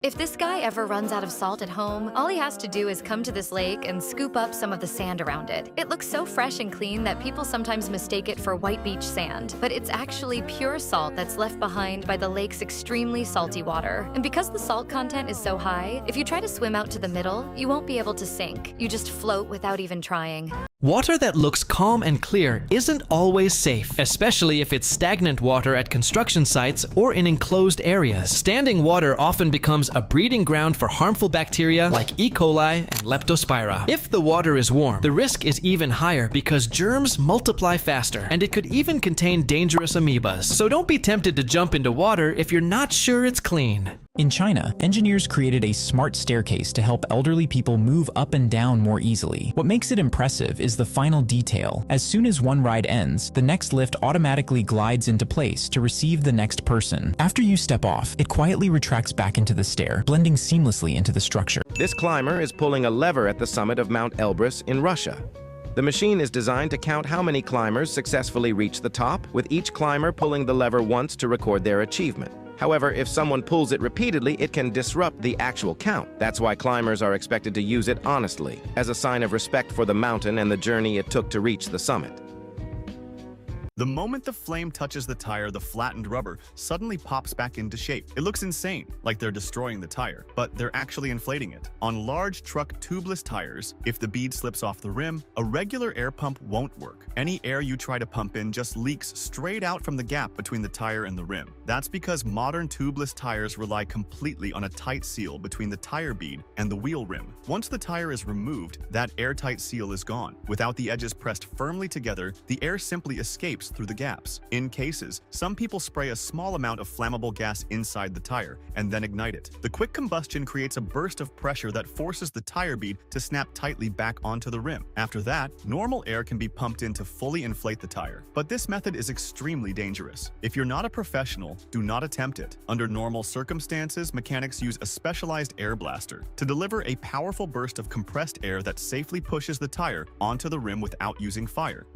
If this guy ever runs out of salt at home, all he has to do is come to this lake and scoop up some of the sand around it. It looks so fresh and clean that people sometimes mistake it for white beach sand, but it's actually pure salt that's left behind by the lake's extremely salty water. And because the salt content is so high, if you try to swim out to the middle, you won't be able to sink. You just float without even trying. Water that looks calm and clear isn't always safe, especially if it's stagnant water at construction sites or in enclosed areas. Standing water often becomes a breeding ground for harmful bacteria like E. coli and Leptospira. If the water is warm, the risk is even higher because germs multiply faster, and it could even contain dangerous amoebas. So don't be tempted to jump into water if you're not sure it's clean. In China, engineers created a smart staircase to help elderly people move up and down more easily. What makes it impressive is the final detail. As soon as one ride ends, the next lift automatically glides into place to receive the next person. After you step off, it quietly retracts back into the stair, blending seamlessly into the structure. This climber is pulling a lever at the summit of Mount Elbrus in Russia. The machine is designed to count how many climbers successfully reach the top, with each climber pulling the lever once to record their achievement. However, if someone pulls it repeatedly, it can disrupt the actual count. That's why climbers are expected to use it honestly, as a sign of respect for the mountain and the journey it took to reach the summit. The moment the flame touches the tire, the flattened rubber suddenly pops back into shape. It looks insane, like they're destroying the tire, but they're actually inflating it. On large truck tubeless tires, if the bead slips off the rim, a regular air pump won't work. Any air you try to pump in just leaks straight out from the gap between the tire and the rim. That's because modern tubeless tires rely completely on a tight seal between the tire bead and the wheel rim. Once the tire is removed, that airtight seal is gone. Without the edges pressed firmly together, the air simply escapes through the gaps. In cases, some people spray a small amount of flammable gas inside the tire and then ignite it. The quick combustion creates a burst of pressure that forces the tire bead to snap tightly back onto the rim. After that, normal air can be pumped in to fully inflate the tire. But this method is extremely dangerous. If you're not a professional, do not attempt it. Under normal circumstances, mechanics use a specialized air blaster to deliver a powerful burst of compressed air that safely pushes the tire onto the rim without using fire.